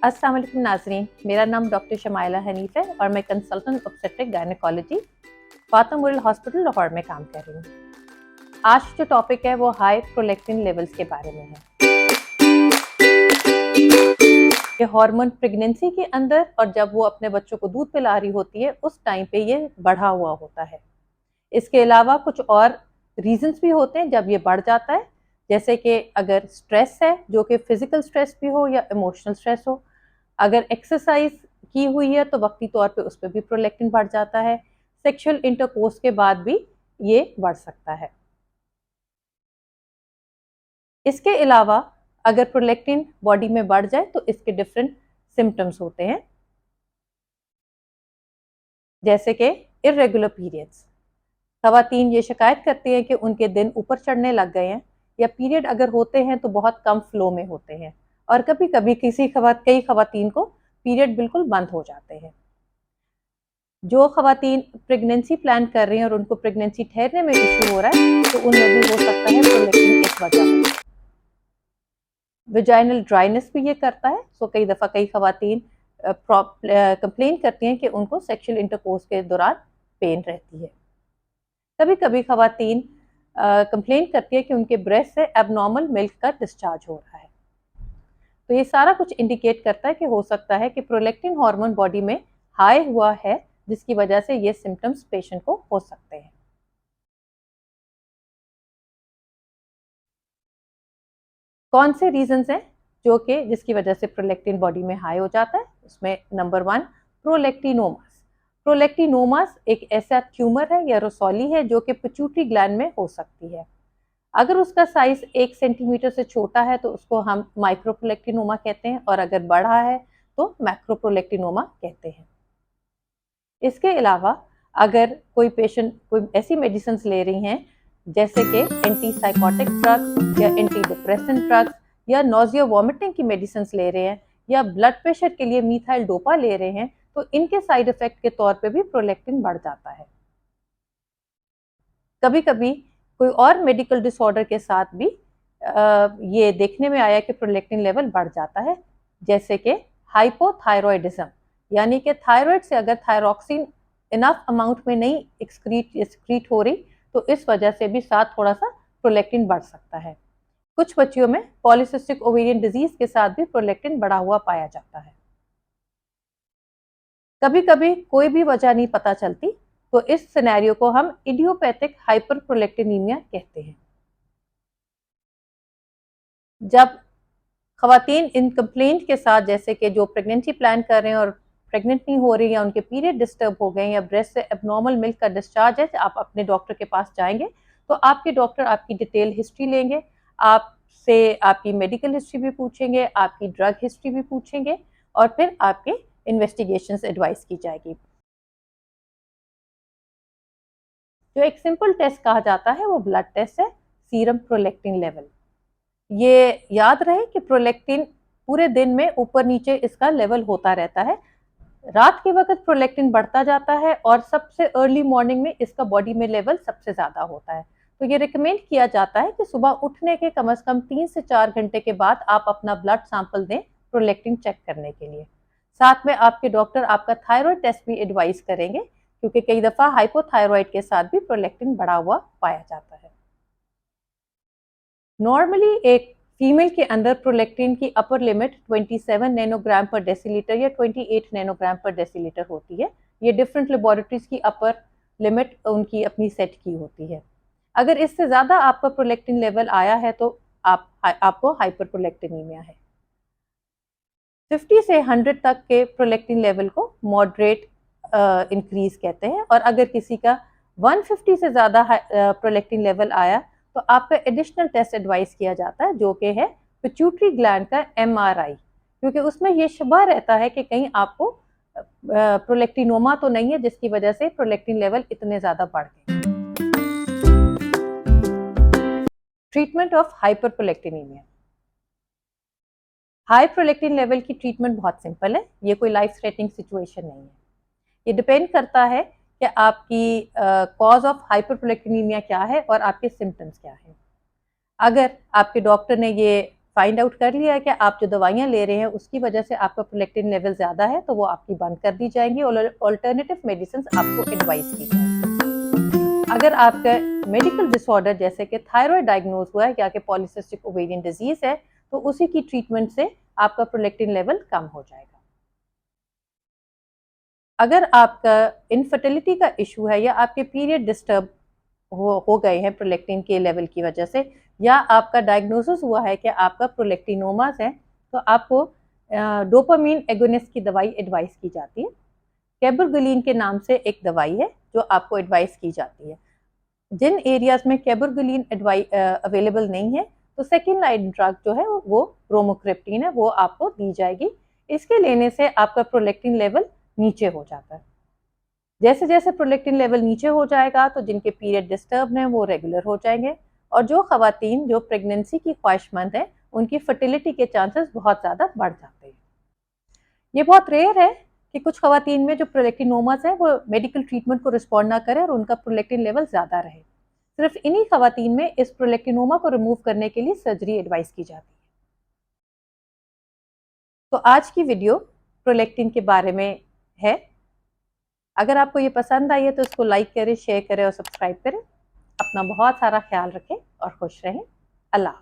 अस्सलाम वालेकुम नाज़रीन, मेरा नाम डॉक्टर शमाइला हनीफ है और मैं consultant obstetric gynaecology Fatima memorial hospital Lahore में काम कर रही हूँ। आज जो टॉपिक है वो हाई प्रोलैक्टिन लेवल्स के बारे में है। ये हार्मोन प्रेगनेंसी के अंदर और जब वो अपने बच्चों को दूध पिला रही होती है उस टाइम पे ये बढ़ा हुआ होता है। इसके अलावा कुछ और रीजंस भी होते हैं जब ये बढ़ जाता है, जैसे कि अगर स्ट्रेस है, जो कि फिजिकल स्ट्रेस भी हो या इमोशनल स्ट्रेस हो। अगर एक्सरसाइज की हुई है तो वक्ती तौर पे उस पर भी प्रोलैक्टिन बढ़ जाता है। सेक्सुअल इंटरकोर्स के बाद भी ये बढ़ सकता है। इसके अलावा अगर प्रोलैक्टिन बॉडी में बढ़ जाए तो इसके डिफरेंट सिम्टम्स होते हैं, जैसे कि इरेगुलर पीरियड्स। खवातीन ये शिकायत करती हैं कि उनके दिन ऊपर चढ़ने लग गए हैं, या पीरियड अगर होते हैं तो बहुत कम फ्लो में होते हैं, और कभी कभी कई खवातीन को पीरियड बिल्कुल बंद हो जाते हैं। जो खवातीन प्रेगनेंसी प्लान कर रही हैं और उनको प्रेगनेंसी ठहरने में इशू हो रहा है तो उनमें भी हो सकता है प्रोलैक्टिन एक वजह है। विजाइनल ड्राइनेस भी ये करता है। सो कई दफ़ा कई खवातीन कंप्लेन करती हैं कि उनको सेक्सुअल इंटरकोर्स के दौरान पेन रहती है। कभी कभी खवातीन कंप्लेन करती है कि उनके ब्रेस्ट से एबनॉर्मल मिल्क का डिस्चार्ज हो रहा है। तो ये सारा कुछ इंडिकेट करता है कि हो सकता है कि प्रोलैक्टिन हार्मोन बॉडी में हाई हुआ है, जिसकी वजह से ये सिम्टम्स पेशेंट को हो सकते हैं। कौन से रीजंस हैं जो कि जिसकी वजह से प्रोलैक्टिन बॉडी में हाई हो जाता है? उसमें नंबर 1 प्रोलैक्टिनोमास। प्रोलैक्टिनोमास एक ऐसा ट्यूमर है या रसौली है जो कि पिट्यूटरी ग्लैंड में हो सकती है। अगर उसका साइज 1 सेंटीमीटर से छोटा है तो उसको हम माइक्रोप्रोलैक्टिनोमा कहते हैं, और अगर बड़ा है तो मैक्रोप्रोलैक्टिनोमा कहते हैं। इसके अलावा अगर कोई पेशेंट कोई ऐसी मेडिसिन ले रही हैं जैसे कि एंटी साइकोटिक ड्रग्स या एंटी डिप्रेसेंट ड्रग्स, या नोजिया वॉमिटिंग की मेडिसिन ले रहे हैं, या ब्लड प्रेशर के लिए मीथाइल डोपा ले रहे हैं, तो इनके साइड इफेक्ट के तौर पे भी प्रोलैक्टिन बढ़ जाता है। कभी कभी कोई और मेडिकल डिसऑर्डर के साथ भी ये देखने में आया कि प्रोलैक्टिन लेवल बढ़ जाता है, जैसे कि हाइपोथायरॉयडिज्म, यानी कि थायराइड से अगर थायरॉक्सिन इनफ अमाउंट में नहीं एक्सक्रीट हो रही तो इस वजह से भी साथ थोड़ा सा प्रोलैक्टिन बढ़ सकता है। कुछ बच्चियों में पॉलीसिस्टिक ओवेरियन डिजीज के साथ भी प्रोलैक्टिन बढ़ा हुआ पाया जाता है। कभी कभी कोई भी वजह नहीं पता चलती तो इस सिनेरियो को हम इडियोपैथिक हाइपरप्रोलैक्टिनीमिया कहते हैं। जब खवातीन इन कंप्लेंट के साथ, जैसे कि जो प्रेगनेंसी प्लान कर रहे हैं और प्रेग्नेंट नहीं हो रही, या उनके पीरियड डिस्टर्ब हो गए, या ब्रेस्ट से एबनॉर्मल मिल्क का डिस्चार्ज है, आप अपने डॉक्टर के पास जाएंगे तो आपके डॉक्टर आपकी डिटेल हिस्ट्री लेंगे, आपसे आपकी मेडिकल हिस्ट्री भी पूछेंगे, आपकी ड्रग हिस्ट्री भी पूछेंगे, और फिर आपके इन्वेस्टिगेशन एडवाइस की जाएगी। जो एक सिंपल टेस्ट कहा जाता है वो ब्लड टेस्ट है, सीरम प्रोलैक्टिन लेवल। ये याद रहे कि प्रोलैक्टिन पूरे दिन में ऊपर नीचे इसका लेवल होता रहता है। रात के वक्त प्रोलैक्टिन बढ़ता जाता है और सबसे अर्ली मॉर्निंग में इसका बॉडी में लेवल सबसे ज़्यादा होता है। तो ये रिकमेंड किया जाता है कि सुबह उठने के कम से कम 3 से 4 घंटे के बाद आप अपना ब्लड सैंपल दें प्रोलैक्टिन चेक करने के लिए। साथ में आपके डॉक्टर आपका थायराइड टेस्ट भी एडवाइस करेंगे, क्योंकि कई दफ़ा हाइपोथायरॉइड के साथ भी प्रोलैक्टिन बढ़ा हुआ पाया जाता है। नॉर्मली एक फीमेल के अंदर प्रोलैक्टिन की अपर लिमिट 27 नैनोग्राम पर डेसीलीटर या 28 नैनोग्राम पर डेसीलीटर होती है। ये डिफरेंट लेबोरेटरीज की अपर लिमिट उनकी अपनी सेट की होती है। अगर इससे ज़्यादा आपका प्रोलैक्टिन लेवल आया है तो आपको हाइपरप्रोलैक्टिनीमिया है। 50 से 100 तक के प्रोलैक्टिन लेवल को मॉडरेट इंक्रीज कहते हैं, और अगर किसी का 150 से ज़्यादा प्रोलैक्टिन लेवल आया तो आपका एडिशनल टेस्ट एडवाइस किया जाता है, जो कि है पिट्यूटरी ग्लैंड का MRI, क्योंकि उसमें ये शुबा रहता है कि कहीं आपको प्रोलैक्टिनोमा तो नहीं है जिसकी वजह से प्रोलैक्टिन लेवल इतने ज़्यादा बढ़ गए। Treatment of hyperprolactinemia. High prolactin level की ट्रीटमेंट बहुत सिंपल है, ये कोई लाइफ थ्रेटनिंग सिचुएशन नहीं है। ये डिपेंड करता है कि आपकी कॉज ऑफ हाइपरप्रोलैक्टिनीमिया क्या है और आपके सिम्टम्स क्या हैं। अगर आपके डॉक्टर ने ये फाइंड आउट कर लिया है कि आप जो दवाइयाँ ले रहे हैं उसकी वजह से आपका प्रोलैक्टिन लेवल ज़्यादा है, तो वो आपकी बंद कर दी जाएंगी और ऑल्टरनेटिव मेडिसिन आपको एडवाइस की जाएगी। अगर आपका मेडिकल डिसऑर्डर जैसे कि थायराइड डायग्नोज हुआ है या कि पॉलीसिस्टिक ओवेरियन डिजीज है, तो उसी की ट्रीटमेंट से आपका प्रोलैक्टिन लेवल कम हो जाएगा। अगर आपका इनफर्टिलिटी का इशू है या आपके पीरियड डिस्टर्ब हो गए हैं प्रोलैक्टिन के लेवल की वजह से, या आपका डायग्नोसिस हुआ है कि आपका प्रोलैक्टिनोमास है, तो आपको डोपामीन एगोनिस्ट की दवाई एडवाइस की जाती है। कैबरगुलिन के नाम से एक दवाई है जो आपको एडवाइस की जाती है। जिन एरियाज में कैबरगुलिन अवेलेबल नहीं है, तो सेकेंड लाइन ड्रग जो है वो ब्रोमोक्रिप्टिन है, वो आपको दी जाएगी। इसके लेने से आपका प्रोलैक्टिन लेवल नीचे हो जाता है। जैसे जैसे प्रोलैक्टिन लेवल नीचे हो जाएगा तो जिनके पीरियड डिस्टर्ब हैं वो रेगुलर हो जाएंगे, और जो खवातीन जो प्रेगनेंसी की ख्वाहिशमंद है उनकी फर्टिलिटी के चांसेस बहुत ज़्यादा बढ़ जाते हैं। ये बहुत रेयर है कि कुछ खवातीन में जो प्रोलैक्टिनोमास है वो मेडिकल ट्रीटमेंट को रिस्पॉन्ड ना करे और उनका प्रोलैक्टिन लेवल ज़्यादा रहे। सिर्फ इन्हीं खवातीन में इस प्रोलैक्टिनोमा को रिमूव करने के लिए सर्जरी एडवाइस की जाती है। तो आज की वीडियो प्रोलैक्टिन के बारे में है। अगर आपको ये पसंद आई है तो इसको लाइक करें, शेयर करें और सब्सक्राइब करें। अपना बहुत सारा ख्याल रखें और खुश रहें। अल्लाह।